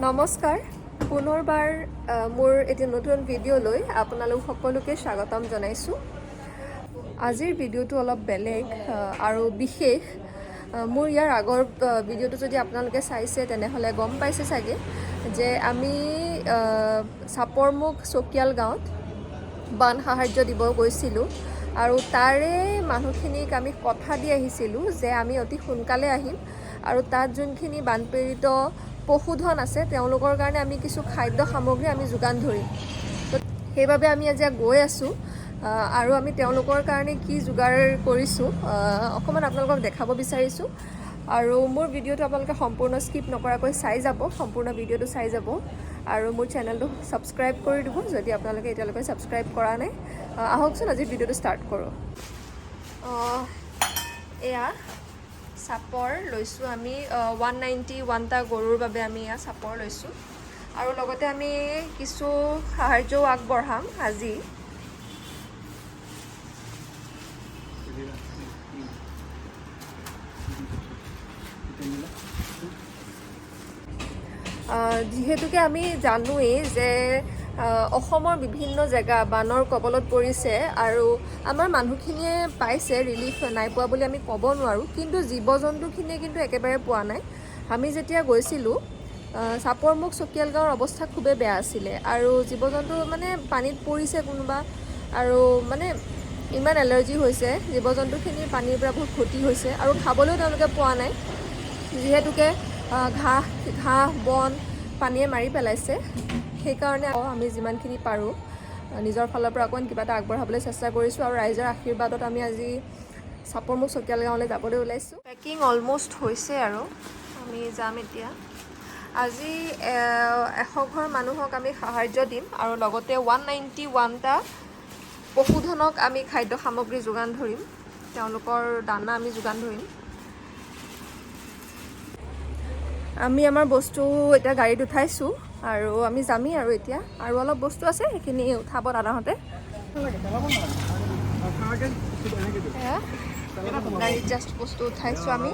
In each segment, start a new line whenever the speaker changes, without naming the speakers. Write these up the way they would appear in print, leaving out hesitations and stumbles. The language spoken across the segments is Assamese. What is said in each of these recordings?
নমস্কাৰ পুনৰবাৰ মোৰ এটি নতুন ভিডিঅ' লৈ আপোনালোক সকলোকে স্বাগতম জনাইছো। আজিৰ ভিডিঅ'টো অলপ বেলেগ আৰু বিশেষ। মোৰ ইয়াৰ আগৰ ভিডিঅ'টো যদি আপোনালোকে চাইছে তেনেহ'লে গম পাইছে চাগে যে আমি চাপৰমুখ চকিয়াল গাঁৱত বান সাহায্য দিব গৈছিলোঁ আৰু তাৰে মানুহখিনিক আমি কথা দি আহিছিলোঁ যে আমি অতি সোনকালে আহিম আৰু তাত যোনখিনি বানপীড়িত পশুধন আছে তেওঁলোকৰ কাৰণে আমি কিছু খাদ্য সামগ্ৰী আমি যোগান ধৰিম। তো সেইবাবে আমি আজি গৈ আছোঁ আৰু আমি তেওঁলোকৰ কাৰণে কি যোগাৰ কৰিছোঁ অকণমান আপোনালোকক দেখাব বিচাৰিছোঁ। আৰু মোৰ ভিডিঅ'টো আপোনালোকে সম্পূৰ্ণ স্কিপ নকৰাকৈ চাই যাব, সম্পূৰ্ণ ভিডিঅ'টো চাই যাব আৰু মোৰ চেনেলটো ছাবস্ক্ৰাইব কৰি দিব যদি আপোনালোকে এতিয়ালৈকে ছাবস্ক্ৰাইব কৰা নাই। আহকচোন আজি ভিডিঅ'টো ষ্টাৰ্ট কৰোঁ। এয়া চাপৰ লৈছোঁ আমি 191টা গৰুৰ বাবে আমি এয়া চাপৰ লৈছোঁ আৰু লগতে আমি কিছু সাহাৰ্যও আগবঢ়াম আজি। যিহেতুকে আমি জানোৱেই যে অসমৰ বিভিন্ন জেগা বানৰ কবলত পৰিছে আৰু আমাৰ মানুহখিনিয়ে পাইছে, ৰিলিফ নাই পোৱা বুলি আমি ক'ব নোৱাৰোঁ, কিন্তু জীৱ জন্তুখিনিয়ে কিন্তু একেবাৰে পোৱা নাই। আমি যেতিয়া গৈছিলোঁ চাপৰমুখ চকিয়াল গাঁৱৰ অৱস্থা খুবেই বেয়া আছিলে আৰু জীৱ জন্তু মানে পানীত পৰিছে কোনোবা আৰু মানে ইমান এলাৰ্জি হৈছে, জীৱ জন্তুখিনিৰ পানীৰ পৰা বহুত ক্ষতি হৈছে আৰু খাবলৈও তেওঁলোকে পোৱা নাই যিহেতুকে ঘাঁহ বন পানীয়ে মাৰি পেলাইছে। সেইকাৰণে আমি যিমানখিনি পাৰোঁ নিজৰ ফালৰ পৰা অকণমান কিবা এটা আগবঢ়াবলৈ চেষ্টা কৰিছোঁ আৰু ৰাইজৰ আশীৰ্বাদত আমি আজি চাপৰমুখ চকিয়াল গাঁৱলৈ যাবলৈ ওলাইছোঁ। পেকিং অলম'ষ্ট হৈছে আৰু আমি যাম এতিয়া। আজি 100 ঘৰ মানুহক আমি সাহাৰ্য দিম আৰু লগতে 191টা পশুধনক আমি খাদ্য সামগ্ৰী যোগান ধৰিম, তেওঁলোকৰ দানা আমি যোগান ধৰিম। আমি আমাৰ বস্তু এতিয়া গাড়ীত উঠাইছোঁ আৰু আমি যামেই আৰু এতিয়া আৰু অলপ বস্তু আছে সেইখিনি উঠাব দাদাহঁতে। গাড়ীত জাষ্ট বস্তু উঠাইছোঁ আমি।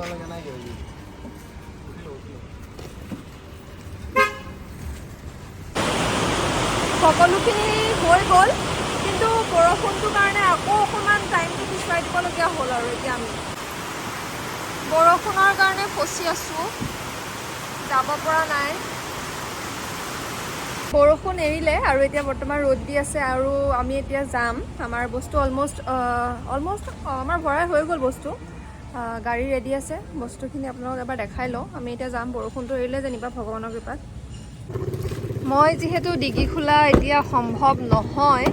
সকলোখিনি হৈ গ'ল, কিন্তু বৰষুণটোৰ কাৰণে আকৌ অকণমান টাইমটো পিছুৱাই দিবলগীয়া হ'ল আৰু এতিয়া আমি বৰষুণৰ কাৰণে ফচি আছোঁ, যাব পৰা নাই। বৰষুণ এৰিলে আৰু এতিয়া বৰ্তমান ৰ'দ দি আছে আৰু আমি এতিয়া যাম। আমাৰ বস্তু অলম'ষ্ট আমাৰ ভৰাই হৈ গ'ল বস্তু, গাড়ী ৰেডি আছে। বস্তুখিনি আপোনালোকক এবাৰ দেখাই লওঁ। আমি এতিয়া যাম, বৰষুণটো এৰিলে যেনিবা ভগৱানৰ কৃপাত। মই যিহেতু ডিগি খোলা এতিয়া সম্ভৱ নহয়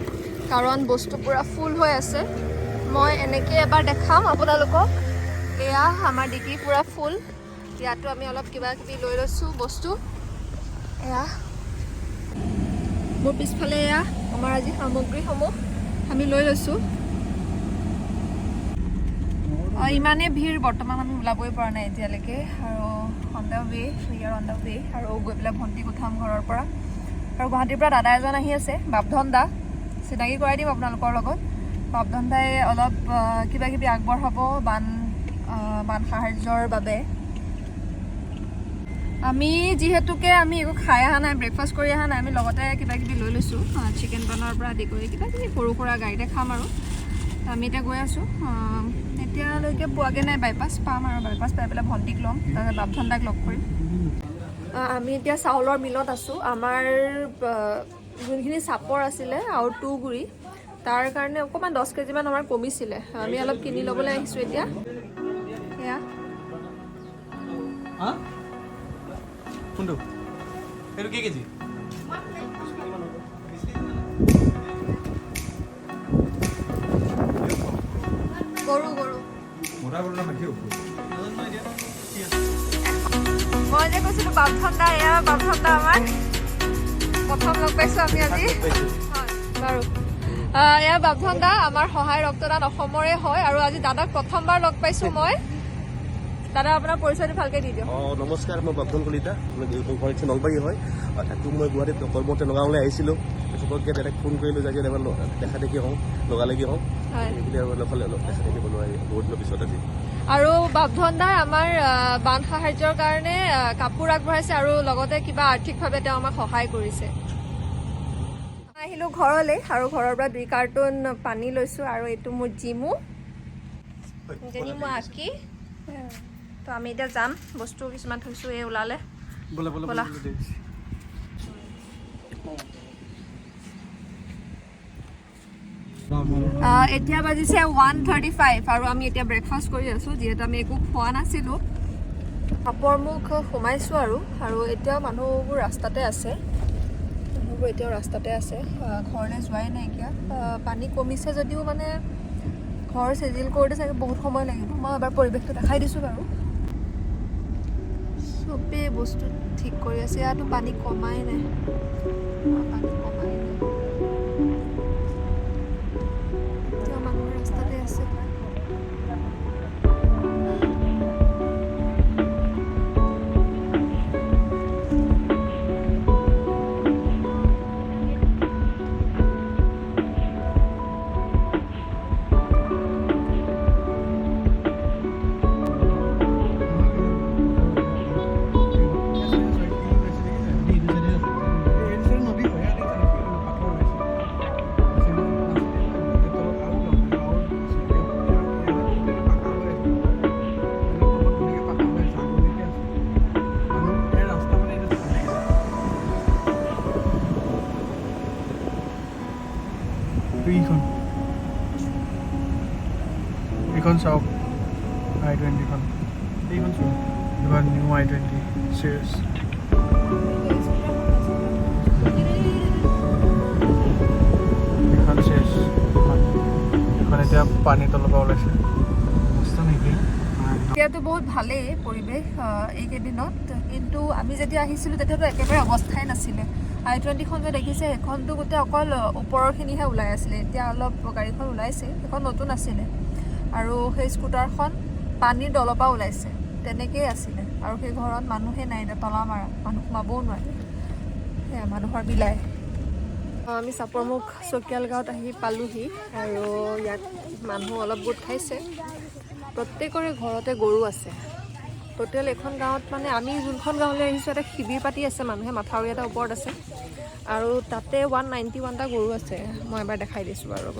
কাৰণ বস্তু পূৰা ফুল হৈ আছে, মই এনেকৈ এবাৰ দেখাম আপোনালোকক। এয়া আমাৰ ডিগি পূৰা ফুল, ইয়াতো আমি অলপ কিবা কিবি লৈ লৈছোঁ বস্তু। এয়া মোৰ পিছফালে এয়া আমাৰ আজি সামগ্ৰীসমূহ আমি লৈ লৈছোঁ। ইমানেই ভিৰ, বৰ্তমান আমি ওলাবই পৰা নাই এতিয়ালৈকে আৰু অন দ্য ৱে আৰু গৈ পেলাই ভণ্টিক উঠাম ঘৰৰ পৰা। আৰু গুৱাহাটীৰ পৰা দাদা এজন আহি আছে, বাপধন দা, চিনাকি কৰাই দিম আপোনালোকৰ লগত। বাপধন দাই অলপ কিবা কিবি আগবঢ়াব বান সাহাৰ্যৰ বাবে। আমি যিহেতুকে আমি একো খাই অহা নাই, ব্ৰেকফাষ্ট কৰি অহা নাই, আমি লগতে কিবা কিবি লৈ লৈছোঁ, চিকেন বানৰ পৰা আদি কৰি কিবা কিবি সৰু সুৰা গাড়ীতে খাম আৰু আমি এতিয়া গৈ আছোঁ। এতিয়ালৈকে পোৱাগৈ নাই, বাইপাছ পাম আৰু বাইপাছ পাই পেলাই ভণ্টিক ল'ম, তাৰপিছত বাপধন দাক লগ কৰিম। আমি এতিয়া চাউলৰ মিলত আছোঁ। আমাৰ যোনখিনি চাপৰ আছিলে আৰু তুঁহগুৰি তাৰ কাৰণে অকণমান 10 কেজিমান আমাৰ কমিছিলে, আমি অলপ কিনি ল'বলৈ আহিছোঁ এতিয়া। এয়া
কোনটো এইটো কি কেজি?
গৰু মই যে কৈছিলোঁ বাপধন দা, এয়া বাপধন দা আমাৰ প্ৰথম লগ পাইছোঁ আমি আজি। হয় বাৰু, এয়া বাপধন দা আমাৰ সহায় ৰক্তদান অসমৰে হয় আৰু আজি দাদাক প্ৰথমবাৰ লগ পাইছোঁ মই। দাদা আপোনাৰ পৰিচয়টো ভালকৈ দি দিয়ক।
নমস্কাৰ, মই বাপধন কলিতা, নলবাৰী হয়। তাতো মই গুৱাহাটীত কৰ্মতে নগাঁৱলৈ আহিছিলোঁ, চবকে ডাইৰেক্ট ফোন কৰিলোঁ যে এবাৰ দেখা দেখি হওঁ, লগালগি হওঁ, সেইবুলি আৰু অলপ দেখা দেখিব নোৱাৰি বহুত দিনৰ পিছত আজি।
আৰু বাপধনদাই আমাৰ বান সাহায্যৰ কাৰণে কাপোৰ আগবঢ়াইছে আৰু লগতে কিবা আৰ্থিকভাৱে তেওঁ আমাক সহায় কৰিছে। আহিলোঁ ঘৰলৈ আৰু ঘৰৰ পৰা 2 কাৰ্টুন পানী লৈছোঁ আৰু এইটো মোৰ জিমু আঁকি। তো আমি এতিয়া যাম, বস্তু কিছুমান থৈছোঁ, এই ওলালে ব'লা। এতিয়া বাজিছে 1:35 আৰু আমি এতিয়া ব্ৰেকফাষ্ট কৰি আছোঁ, যিহেতু আমি একো খোৱা নাছিলোঁ। কাপৰ মুখ সোমাইছোঁ আৰু এতিয়াও মানুহবোৰ ৰাস্তাতে আছে, ঘৰলৈ যোৱাই নাইকিয়া। পানী কমিছে যদিও মানে ঘৰ চিজিল কৰোঁতে চাগে বহুত সময় লাগিব। মই এবাৰ পৰিৱেশটো দেখাই দিছোঁ বাৰু। চবেই বস্তু ঠিক কৰি আছে, ইয়াতো পানী কমাই নাই। এতিয়া মানুহ ৰাস্তাতে আছে।
এইখন চাওক I-20 খন, এইখন চোৱা, এইখন নিউ I-20 চিৰিয়াছ। এইখন চেছ, এইখন এতিয়া পানী তলৰ পৰা ওলাইছে।
এতিয়াতো বহুত ভালেই পৰিৱেশ এইকেইদিনত, কিন্তু আমি যেতিয়া আহিছিলোঁ তেতিয়াতো একেবাৰে অৱস্থাই নাছিলে। I-20 খন যে দেখিছে সেইখনতো গোটেই অকল ওপৰৰখিনিহে ওলাই আছিলে, এতিয়া অলপ গাড়ীখন ওলাইছে, সেইখন নতুন আছিলে। আৰু সেই স্কুটাৰখন পানীৰ দলৰ পৰা ওলাইছে, তেনেকেই আছিলে। আৰু সেই ঘৰত মানুহে নাই, তলা মাৰা, মানুহ সোমাবও নোৱাৰে, সেয়া মানুহৰ বিলাই। আমি চাপৰমুখ চকিয়াল গাঁৱত আহি পালোহি আৰু ইয়াত মানুহ অলপ গোট খাইছে। প্ৰত্যেকৰে ঘৰতে গৰু আছে। টোটেল এখন গাঁৱত মানে আমি যোনখন গাঁৱলৈ আহিছোঁ এটা শিবিৰ পাতি আছে, মানুহে মাথাউৰি এটা ওপৰত আছে আৰু তাতে 191টা গৰু আছে। মই এবাৰ দেখাই দিছোঁ বাৰু।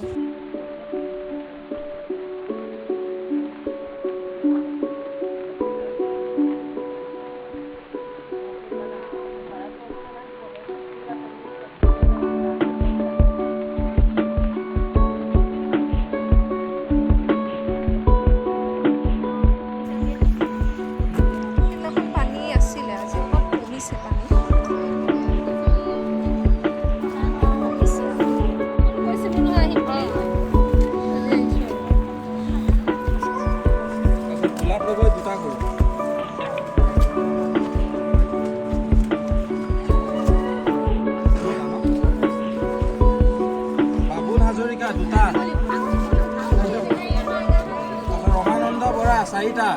চাৰিটা,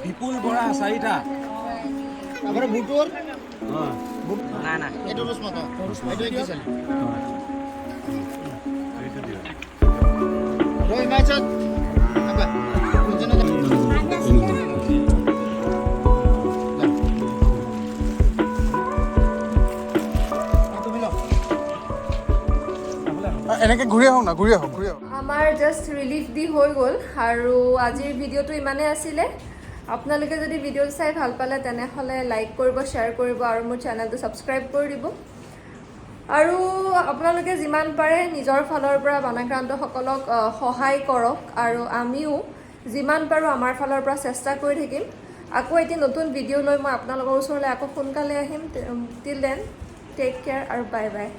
বিপুল বৰা 4টা।
তারপরে বুটুর
না না
এটা রুস মতো এটা কি চালি রই ম্যাচত আবা বুঝছেন না
এনেকে ঘূৰি আহক না, ঘূৰি আহক।
আমাৰ জাষ্ট ৰিলিফ দি হৈ গ'ল আৰু আজিৰ ভিডিঅ'টো ইমানেই আছিলে। আপোনালোকে যদি ভিডিঅ' চাই ভাল পালে তেনেহ'লে লাইক কৰিব, শ্বেয়াৰ কৰিব আৰু মোৰ চেনেলটো ছাবস্ক্ৰাইব কৰি দিব। আৰু আপোনালোকে যিমান পাৰে নিজৰ ফালৰ পৰা বানাক্ৰান্তসকলক সহায় কৰক আৰু আমিও যিমান পাৰোঁ আমাৰ ফালৰ পৰা চেষ্টা কৰি থাকিম। আকৌ এটি নতুন ভিডিঅ' লৈ মই আপোনালোকৰ ওচৰলৈ আকৌ সোনকালে আহিম। টিল দেন টেক কেয়াৰ আৰু বাই বাই।